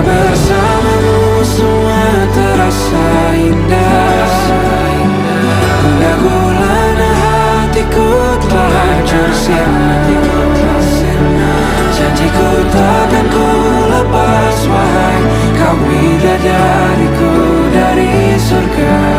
bersamamu semua terasa indah. Gundah gulana hatiku telah hancur sirna. Janjiku takkan ku lepas, wahai kau bidadariku dari surga.